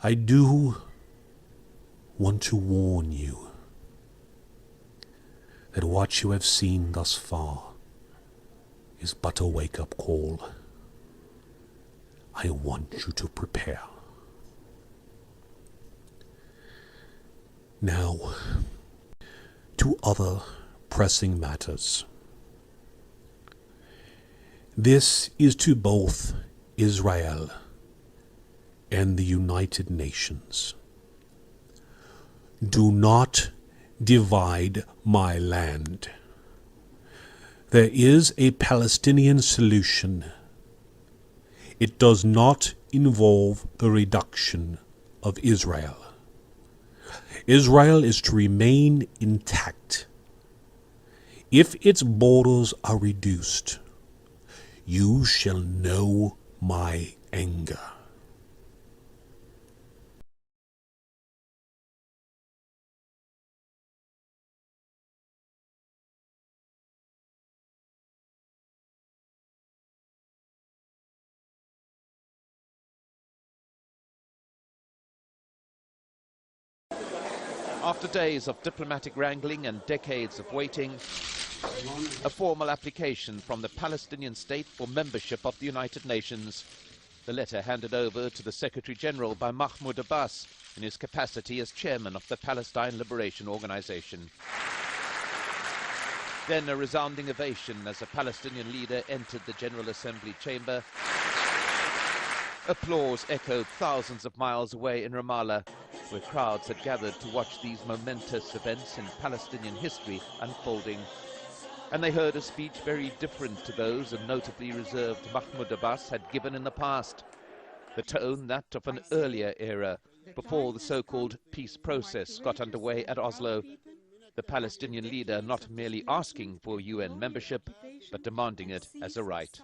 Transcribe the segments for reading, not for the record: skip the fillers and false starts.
I do want to warn you that what you have seen thus far is but a wake-up call. I want you to prepare. Now, to other pressing matters. This is to both Israel and the United Nations. Do not divide my land. There is a Palestinian solution. It does not involve the reduction of Israel. Israel is to remain intact. If its borders are reduced, you shall know my anger. After days of diplomatic wrangling and decades of waiting, a formal application from the Palestinian state for membership of the United Nations. The letter handed over to the Secretary General by Mahmoud Abbas in his capacity as chairman of the Palestine Liberation Organization. Then a resounding ovation as a Palestinian leader entered the General Assembly chamber. Applause echoed thousands of miles away in Ramallah, where crowds had gathered to watch these momentous events in Palestinian history unfolding. And they heard a speech very different to those a notably reserved Mahmoud Abbas had given in the past. The tone that of an earlier era, before the so-called peace process got underway at Oslo. The Palestinian leader not merely asking for UN membership, but demanding it as a right.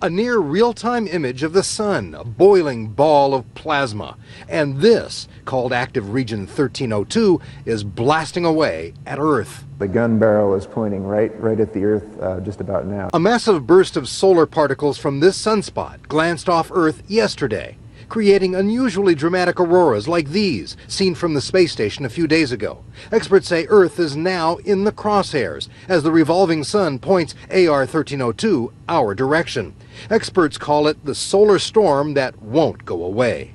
A near real-time image of the sun, a boiling ball of plasma. And this, called active region 1302, is blasting away at Earth. The gun barrel is pointing right at the Earth just about now. A massive burst of solar particles from this sunspot glanced off Earth yesterday, creating unusually dramatic auroras like these, seen from the space station a few days ago. Experts say Earth is now in the crosshairs, as the revolving sun points AR 1302 our direction. Experts call it the solar storm that won't go away.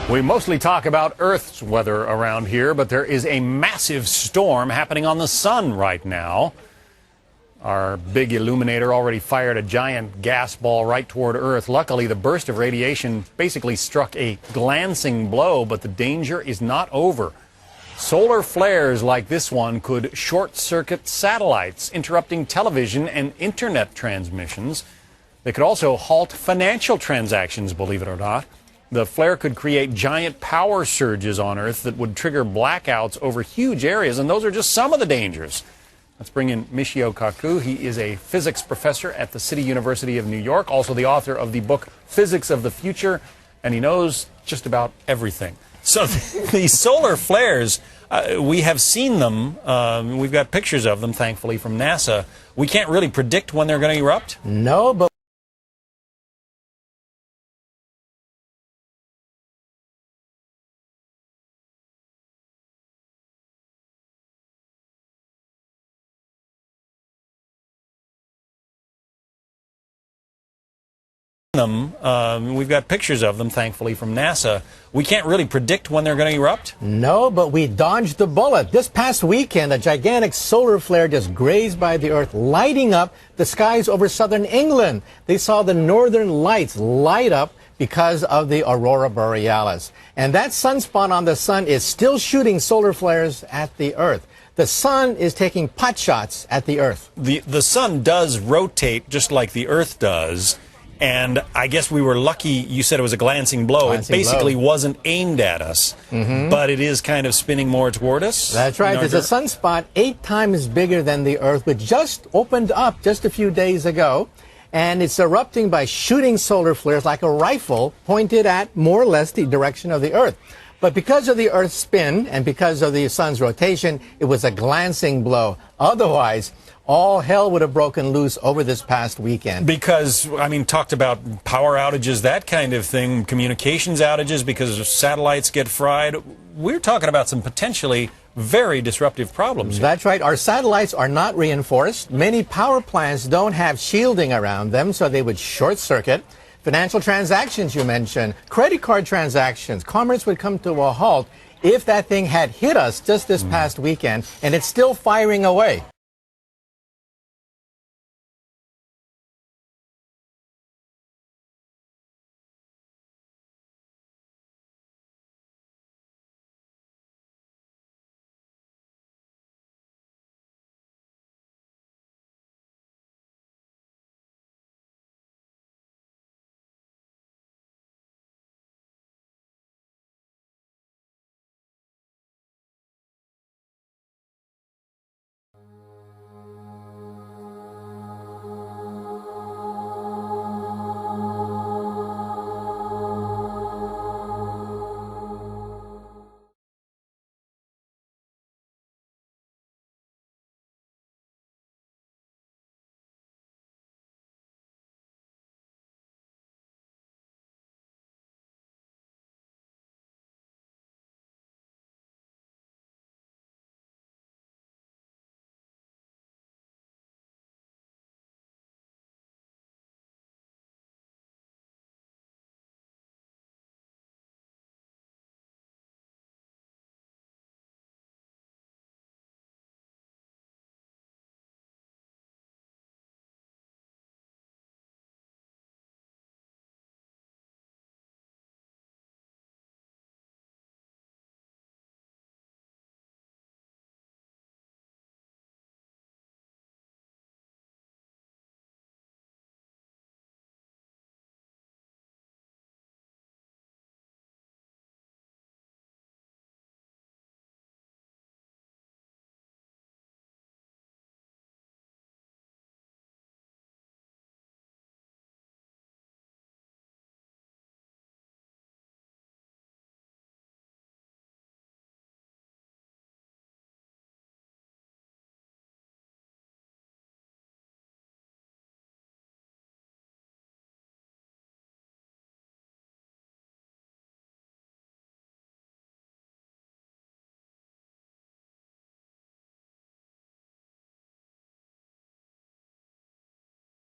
We mostly talk about Earth's weather around here, but there is a massive storm happening on the sun right now. Our big illuminator already fired a giant gas ball right toward Earth. Luckily, the burst of radiation basically struck a glancing blow, but the danger is not over. Solar flares like this one could short-circuit satellites, interrupting television and internet transmissions. They could also halt financial transactions, believe it or not. The flare could create giant power surges on Earth that would trigger blackouts over huge areas, and those are just some of the dangers. Let's bring in Michio Kaku. He is a physics professor at the City University of New York, also the author of the book Physics of the Future, and he knows just about everything. So these solar flares, we have seen them. We've got pictures of them, thankfully, from NASA. We can't really predict when they're going to erupt? No, but we've got pictures of them, thankfully, from NASA. We can't really predict when they're going to erupt? no, but we dodged the bullet. This past weekend, a gigantic solar flare just grazed by the Earth, lighting up the skies over southern England. They saw the northern lights light up because of the aurora borealis. And that sunspot on the sun is still shooting solar flares at the Earth. The sun is taking pot shots at the Earth. The sun does rotate just like the Earth does. And I guess we were lucky you said it was a glancing blow. It basically wasn't aimed at us, but it is kind of spinning more toward us. That's right. There's a sunspot 8 times bigger than the Earth, which just opened up just a few days ago. And it's erupting by shooting solar flares like a rifle pointed at more or less the direction of the Earth. But because of the Earth's spin and because of the sun's rotation, it was a glancing blow. Otherwise, all hell would have broken loose over this past weekend. Because, I mean, talked about power outages, that kind of thing, communications outages because satellites get fried. We're talking about some potentially very disruptive problems here. That's right. Our satellites are not reinforced. Many power plants don't have shielding around them, so they would short circuit. Financial transactions, you mentioned, credit card transactions, commerce would come to a halt if that thing had hit us just this past weekend, and it's still firing away.